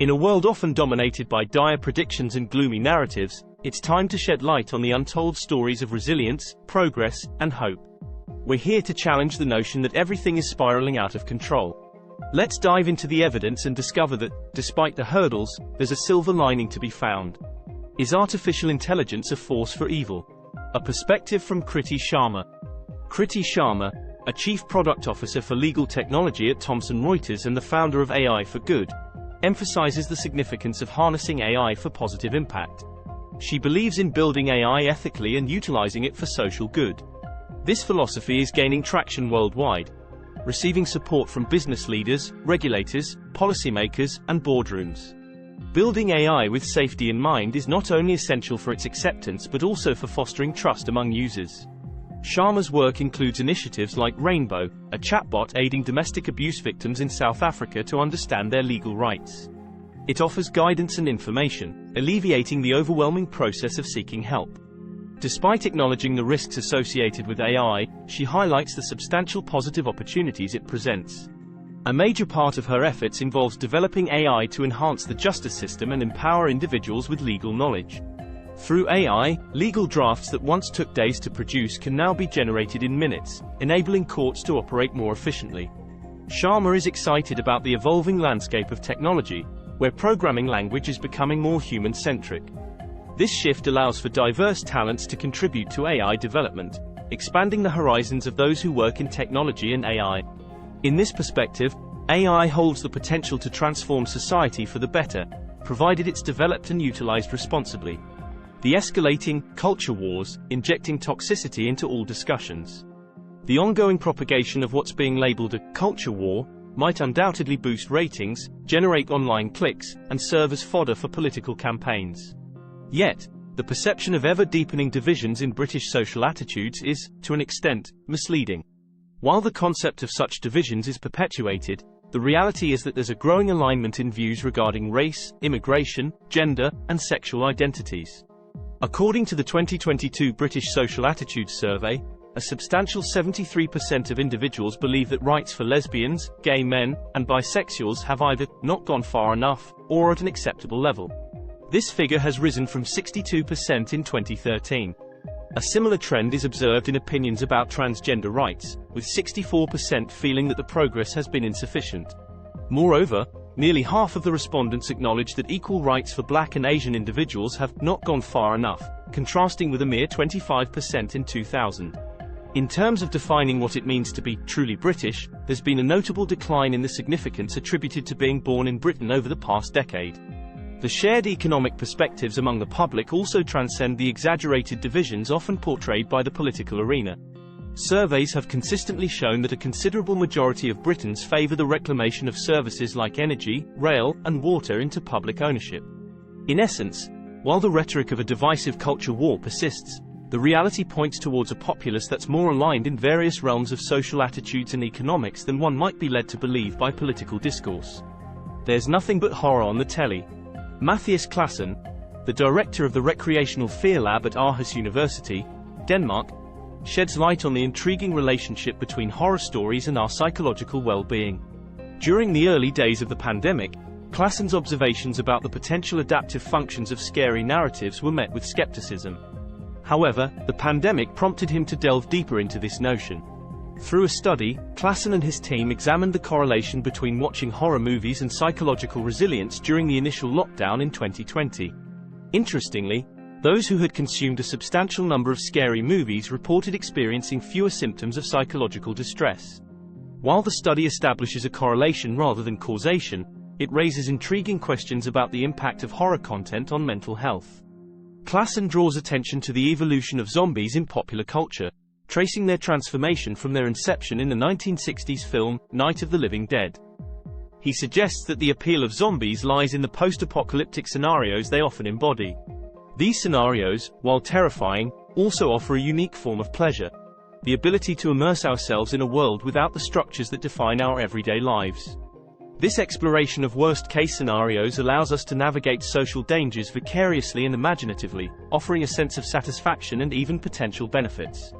In a world often dominated by dire predictions and gloomy narratives, it's time to shed light on the untold stories of resilience, progress, and hope. We're here to challenge the notion that everything is spiraling out of control. Let's dive into the evidence and discover that, despite the hurdles, there's a silver lining to be found. Is artificial intelligence a force for evil? A perspective from Kriti Sharma. Kriti Sharma, a Chief Product Officer for Legal Technology at Thomson Reuters and the founder of AI for Good, emphasizes the significance of harnessing AI for positive impact. She believes in building AI ethically and utilizing it for social good. This philosophy is gaining traction worldwide, receiving support from business leaders, regulators, policymakers, and boardrooms. Building AI with safety in mind is not only essential for its acceptance but also for fostering trust among users. Sharma's work includes initiatives like Rainbow, a chatbot aiding domestic abuse victims in South Africa to understand their legal rights. It offers guidance and information, alleviating the overwhelming process of seeking help. Despite acknowledging the risks associated with AI, she highlights the substantial positive opportunities it presents. A major part of her efforts involves developing AI to enhance the justice system and empower individuals with legal knowledge. Through AI, legal drafts that once took days to produce can now be generated in minutes, enabling courts to operate more efficiently. Sharma is excited about the evolving landscape of technology, where programming language is becoming more human-centric. This shift allows for diverse talents to contribute to AI development, expanding the horizons of those who work in technology and AI. In this perspective, AI holds the potential to transform society for the better, provided it's developed and utilized responsibly. The escalating culture wars, injecting toxicity into all discussions. The ongoing propagation of what's being labeled a culture war might undoubtedly boost ratings, generate online clicks, and serve as fodder for political campaigns. Yet, the perception of ever-deepening divisions in British social attitudes is, to an extent, misleading. While the concept of such divisions is perpetuated, the reality is that there's a growing alignment in views regarding race, immigration, gender, and sexual identities. According to the 2022 British Social Attitudes Survey, a substantial 73% of individuals believe that rights for lesbians, gay men, and bisexuals have either not gone far enough, or at an acceptable level. This figure has risen from 62% in 2013. A similar trend is observed in opinions about transgender rights, with 64% feeling that the progress has been insufficient. Moreover, nearly half of the respondents acknowledge that equal rights for Black and Asian individuals have not gone far enough, contrasting with a mere 25% in 2000. In terms of defining what it means to be truly British, there's been a notable decline in the significance attributed to being born in Britain over the past decade. The shared economic perspectives among the public also transcend the exaggerated divisions often portrayed by the political arena. Surveys have consistently shown that a considerable majority of Britons favour the reclamation of services like energy, rail, and water into public ownership. In essence, while the rhetoric of a divisive culture war persists, the reality points towards a populace that's more aligned in various realms of social attitudes and economics than one might be led to believe by political discourse. There's nothing but horror on the telly. Mathias Classen, the director of the Recreational Fear Lab at Aarhus University, Denmark, sheds light on the intriguing relationship between horror stories and our psychological well-being. During the early days of the pandemic, Klassen's observations about the potential adaptive functions of scary narratives were met with skepticism. However, the pandemic prompted him to delve deeper into this notion. Through a study, Classen and his team examined the correlation between watching horror movies and psychological resilience during the initial lockdown in 2020. Interestingly, those who had consumed a substantial number of scary movies reported experiencing fewer symptoms of psychological distress. While the study establishes a correlation rather than causation, it raises intriguing questions about the impact of horror content on mental health. Classen draws attention to the evolution of zombies in popular culture, tracing their transformation from their inception in the 1960s film, Night of the Living Dead. He suggests that the appeal of zombies lies in the post-apocalyptic scenarios they often embody. These scenarios, while terrifying, also offer a unique form of pleasure: the ability to immerse ourselves in a world without the structures that define our everyday lives. This exploration of worst-case scenarios allows us to navigate social dangers vicariously and imaginatively, offering a sense of satisfaction and even potential benefits.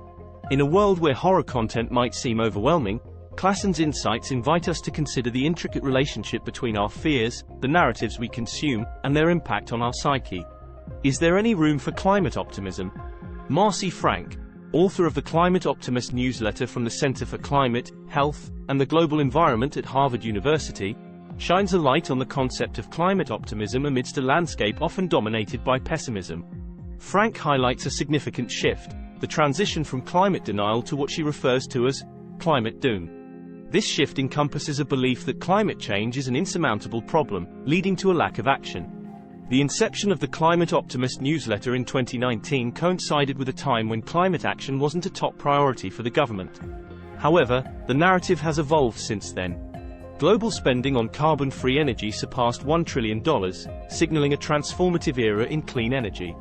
In a world where horror content might seem overwhelming, Klassen's insights invite us to consider the intricate relationship between our fears, the narratives we consume, and their impact on our psyche. Is there any room for climate optimism? Marcy Frank, author of the Climate Optimist newsletter from the Center for Climate, Health, and the Global Environment at Harvard University, shines a light on the concept of climate optimism amidst a landscape often dominated by pessimism. Frank highlights a significant shift, the transition from climate denial to what she refers to as climate doom. This shift encompasses a belief that climate change is an insurmountable problem, leading to a lack of action. The inception of the Climate Optimist newsletter in 2019 coincided with a time when climate action wasn't a top priority for the government. However, the narrative has evolved since then. Global spending on carbon-free energy surpassed $1 trillion, signaling a transformative era in clean energy.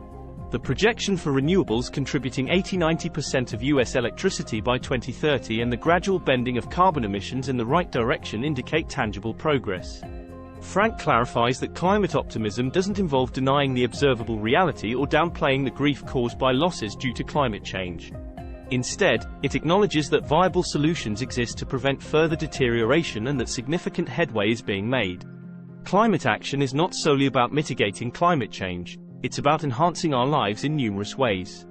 The projection for renewables contributing 80–90% of U.S. electricity by 2030 and the gradual bending of carbon emissions in the right direction indicate tangible progress. Frank clarifies that climate optimism doesn't involve denying the observable reality or downplaying the grief caused by losses due to climate change. Instead, it acknowledges that viable solutions exist to prevent further deterioration and that significant headway is being made. Climate action is not solely about mitigating climate change. It's about enhancing our lives in numerous ways.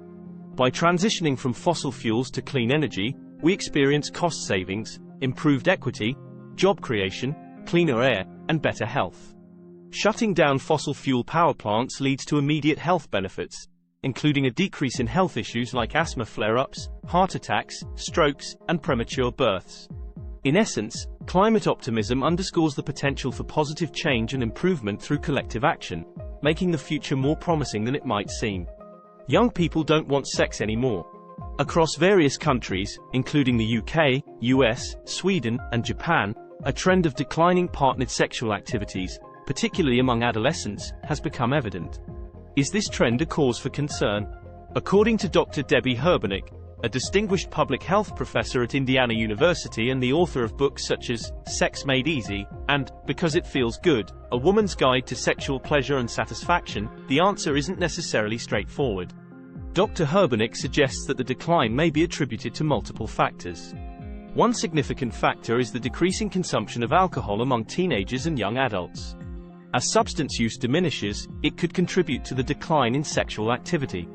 By transitioning from fossil fuels to clean energy, we experience cost savings, improved equity, job creation, cleaner air, and better health. Shutting down fossil fuel power plants leads to immediate health benefits, including a decrease in health issues like asthma flare-ups, heart attacks, strokes, and premature births. In essence, climate optimism underscores the potential for positive change and improvement through collective action, making the future more promising than it might seem. Young people don't want sex anymore. Across various countries, including the UK, US, Sweden, and Japan, a trend of declining partnered sexual activities, particularly among adolescents, has become evident. Is this trend a cause for concern? According to Dr. Debbie Herbernick, a distinguished public health professor at Indiana University and the author of books such as Sex Made Easy and Because It Feels Good, A Woman's Guide to Sexual Pleasure and Satisfaction, the answer isn't necessarily straightforward. Dr. Herbernick suggests that the decline may be attributed to multiple factors. One significant factor is the decreasing consumption of alcohol among teenagers and young adults. As substance use diminishes, it could contribute to the decline in sexual activity.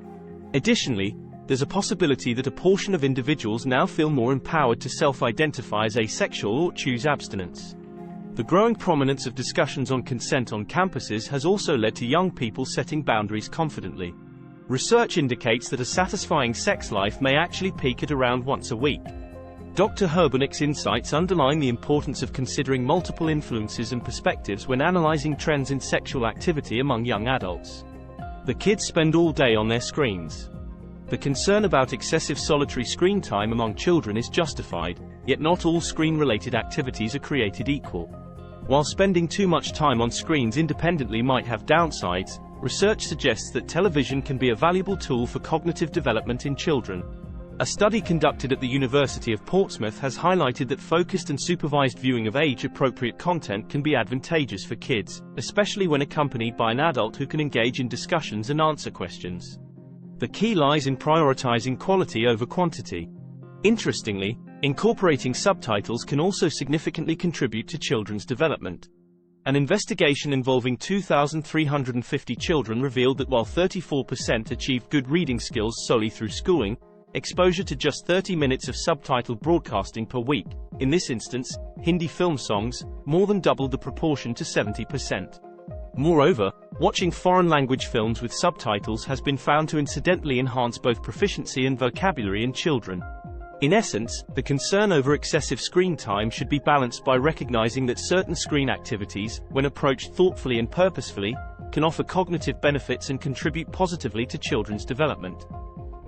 Additionally, there's a possibility that a portion of individuals now feel more empowered to self-identify as asexual or choose abstinence. The growing prominence of discussions on consent on campuses has also led to young people setting boundaries confidently. Research indicates that a satisfying sex life may actually peak at around once a week. Dr. Herbernick's insights underline the importance of considering multiple influences and perspectives when analyzing trends in sexual activity among young adults. The kids spend all day on their screens. The concern about excessive solitary screen time among children is justified, yet not all screen-related activities are created equal. While spending too much time on screens independently might have downsides, research suggests that television can be a valuable tool for cognitive development in children. A study conducted at the University of Portsmouth has highlighted that focused and supervised viewing of age-appropriate content can be advantageous for kids, especially when accompanied by an adult who can engage in discussions and answer questions. The key lies in prioritizing quality over quantity. Interestingly, incorporating subtitles can also significantly contribute to children's development. An investigation involving 2,350 children revealed that while 34% achieved good reading skills solely through schooling, exposure to just 30 minutes of subtitled broadcasting per week, in this instance, Hindi film songs, more than doubled the proportion to 70%. Moreover, watching foreign language films with subtitles has been found to incidentally enhance both proficiency and vocabulary in children. In essence, the concern over excessive screen time should be balanced by recognizing that certain screen activities, when approached thoughtfully and purposefully, can offer cognitive benefits and contribute positively to children's development.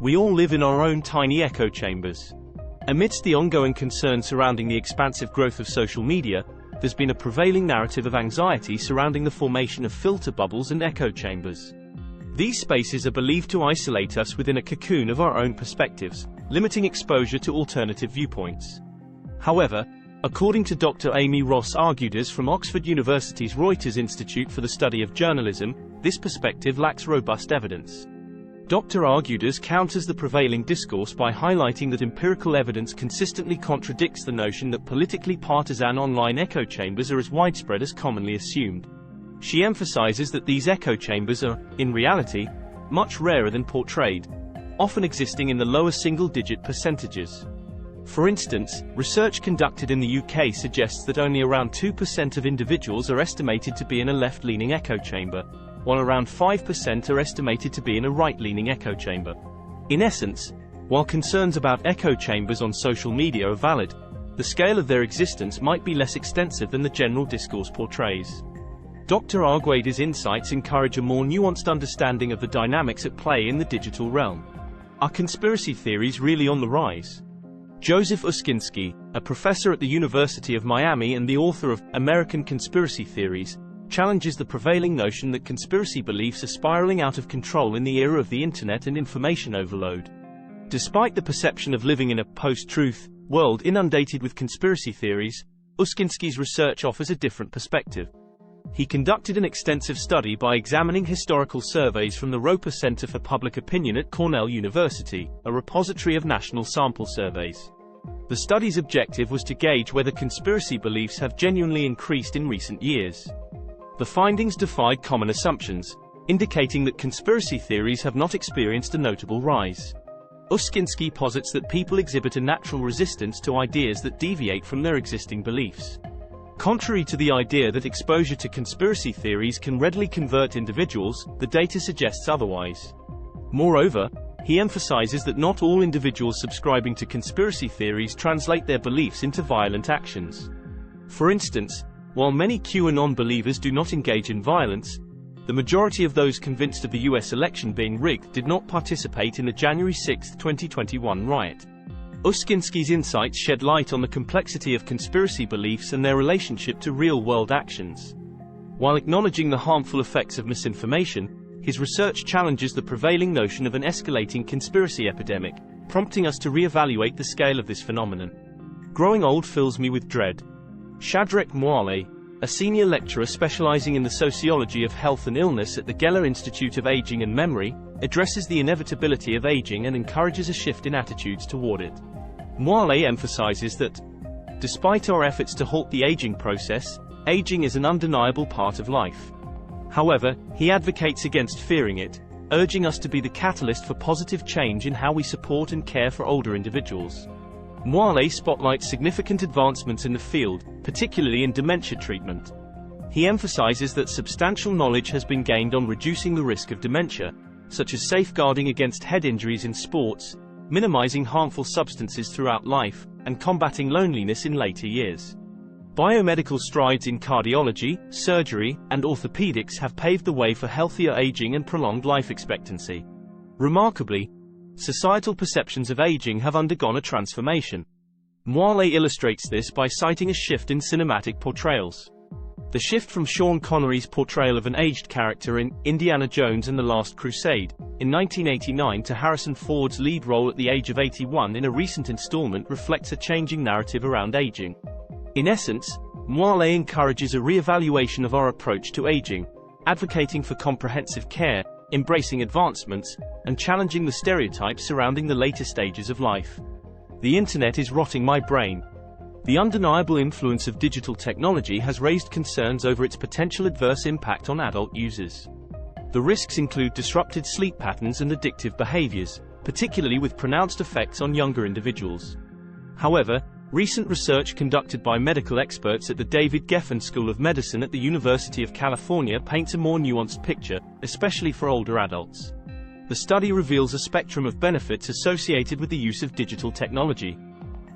We all live in our own tiny echo chambers. Amidst the ongoing concern surrounding the expansive growth of social media, there's been a prevailing narrative of anxiety surrounding the formation of filter bubbles and echo chambers. These spaces are believed to isolate us within a cocoon of our own perspectives, limiting exposure to alternative viewpoints. However, according to Dr. Amy Ross Arguders from Oxford University's Reuters Institute for the Study of Journalism, this perspective lacks robust evidence. Dr. Argudas counters the prevailing discourse by highlighting that empirical evidence consistently contradicts the notion that politically partisan online echo chambers are as widespread as commonly assumed. She emphasizes that these echo chambers are, in reality, much rarer than portrayed, often existing in the lower single-digit percentages. For instance, research conducted in the UK suggests that only around 2% of individuals are estimated to be in a left-leaning echo chamber, while around 5% are estimated to be in a right-leaning echo chamber. In essence, while concerns about echo chambers on social media are valid, the scale of their existence might be less extensive than the general discourse portrays. Dr. Argudas' insights encourage a more nuanced understanding of the dynamics at play in the digital realm. Are conspiracy theories really on the rise? Joseph Uscinski, a professor at the University of Miami and the author of American Conspiracy Theories, challenges the prevailing notion that conspiracy beliefs are spiraling out of control in the era of the internet and information overload. Despite the perception of living in a post-truth world inundated with conspiracy theories, Uscinski's research offers a different perspective. He conducted an extensive study by examining historical surveys from the Roper Center for Public Opinion at Cornell University, a repository of national sample surveys. The study's objective was to gauge whether conspiracy beliefs have genuinely increased in recent years. The findings defied common assumptions, indicating that conspiracy theories have not experienced a notable rise. Uscinski posits that people exhibit a natural resistance to ideas that deviate from their existing beliefs. Contrary to the idea that exposure to conspiracy theories can readily convert individuals, the data suggests otherwise. Moreover, he emphasizes that not all individuals subscribing to conspiracy theories translate their beliefs into violent actions. For instance, while many QAnon believers do not engage in violence, the majority of those convinced of the US election being rigged did not participate in the January 6, 2021 riot. Uscinski's insights shed light on the complexity of conspiracy beliefs and their relationship to real-world actions. While acknowledging the harmful effects of misinformation, his research challenges the prevailing notion of an escalating conspiracy epidemic, prompting us to re-evaluate the scale of this phenomenon. Growing old fills me with dread. Shadrach Mwale, a senior lecturer specializing in the sociology of health and illness at the Geller Institute of Aging and Memory, addresses the inevitability of aging and encourages a shift in attitudes toward it. Mwale emphasizes that, despite our efforts to halt the aging process, aging is an undeniable part of life. However, he advocates against fearing it, urging us to be the catalyst for positive change in how we support and care for older individuals. Mwale spotlights significant advancements in the field, particularly in dementia treatment. He emphasizes that substantial knowledge has been gained on reducing the risk of dementia, such as safeguarding against head injuries in sports, minimizing harmful substances throughout life, and combating loneliness in later years. Biomedical strides in cardiology, surgery, and orthopedics have paved the way for healthier aging and prolonged life expectancy. Remarkably, societal perceptions of aging have undergone a transformation. Mwale illustrates this by citing a shift in cinematic portrayals. The shift from Sean Connery's portrayal of an aged character in Indiana Jones and the Last Crusade, in 1989 to Harrison Ford's lead role at the age of 81 in a recent installment reflects a changing narrative around aging. In essence, Mwale encourages a re-evaluation of our approach to aging, advocating for comprehensive care, embracing advancements, and challenging the stereotypes surrounding the later stages of life. The internet is rotting my brain. The undeniable influence of digital technology has raised concerns over its potential adverse impact on adult users. The risks include disrupted sleep patterns and addictive behaviors, particularly with pronounced effects on younger individuals. However, recent research conducted by medical experts at the David Geffen School of Medicine at the University of California paints a more nuanced picture, especially for older adults. The study reveals a spectrum of benefits associated with the use of digital technology.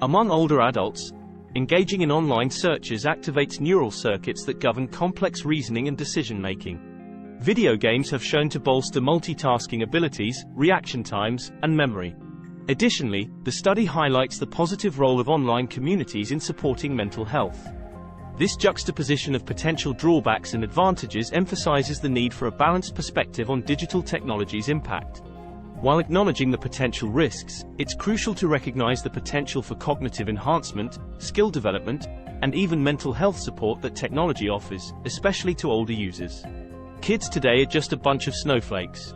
Among older adults, engaging in online searches activates neural circuits that govern complex reasoning and decision-making. Video games have shown to bolster multitasking abilities, reaction times, and memory. Additionally, the study highlights the positive role of online communities in supporting mental health. This juxtaposition of potential drawbacks and advantages emphasizes the need for a balanced perspective on digital technology's impact. While acknowledging the potential risks, it's crucial to recognize the potential for cognitive enhancement, skill development, and even mental health support that technology offers, especially to older users. Kids today are just a bunch of snowflakes.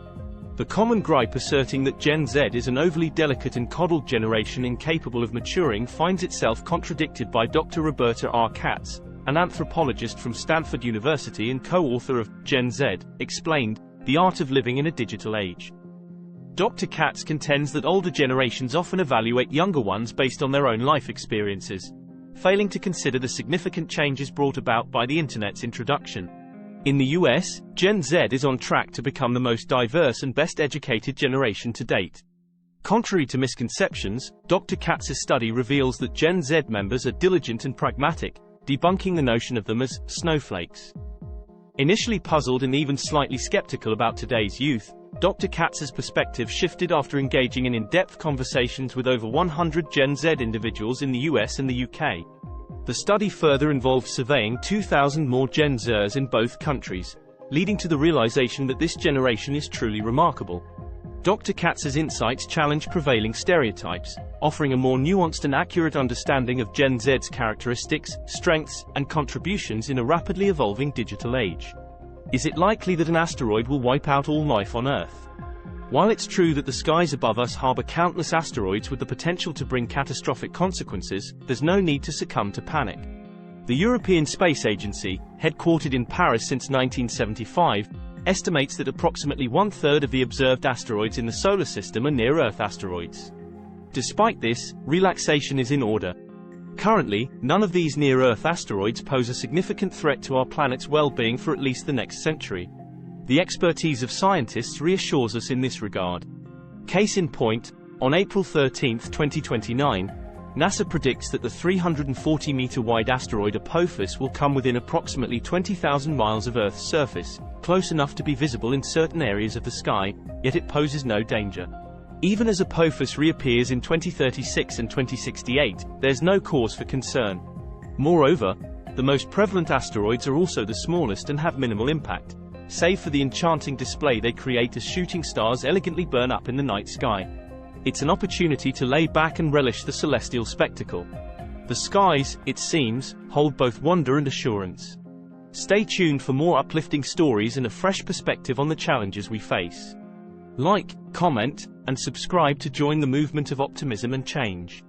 The common gripe asserting that Gen Z is an overly delicate and coddled generation incapable of maturing finds itself contradicted by Dr. Roberta R. Katz, an anthropologist from Stanford University and co-author of Gen Z, Explained, The Art of Living in a Digital Age. Dr. Katz contends that older generations often evaluate younger ones based on their own life experiences, failing to consider the significant changes brought about by the Internet's introduction. In the US, Gen Z is on track to become the most diverse and best educated generation to date. Contrary to misconceptions, Dr. Katz's study reveals that Gen Z members are diligent and pragmatic, debunking the notion of them as snowflakes. Initially puzzled and even slightly skeptical about today's youth, Dr. Katz's perspective shifted after engaging in in-depth conversations with over 100 Gen Z individuals in the US and the UK. The study further involved surveying 2,000 more Gen Zers in both countries, leading to the realization that this generation is truly remarkable. Dr. Katz's insights challenge prevailing stereotypes, offering a more nuanced and accurate understanding of Gen Z's characteristics, strengths, and contributions in a rapidly evolving digital age. Is it likely that an asteroid will wipe out all life on Earth? While it's true that the skies above us harbor countless asteroids with the potential to bring catastrophic consequences, there's no need to succumb to panic. The European Space Agency, headquartered in Paris since 1975, estimates that approximately one-third of the observed asteroids in the solar system are near-Earth asteroids. Despite this, relaxation is in order. Currently, none of these near-Earth asteroids pose a significant threat to our planet's well-being for at least the next century. The expertise of scientists reassures us in this regard. Case in point, on April 13, 2029, NASA predicts that the 340-meter-wide asteroid Apophis will come within approximately 20,000 miles of Earth's surface, close enough to be visible in certain areas of the sky, yet it poses no danger. Even as Apophis reappears in 2036 and 2068, there's no cause for concern. Moreover, the most prevalent asteroids are also the smallest and have minimal impact, save for the enchanting display they create as shooting stars elegantly burn up in the night sky. It's an opportunity to lay back and relish the celestial spectacle. The skies, it seems, hold both wonder and assurance. Stay tuned for more uplifting stories and a fresh perspective on the challenges we face. Like, comment, and subscribe to join the movement of optimism and change.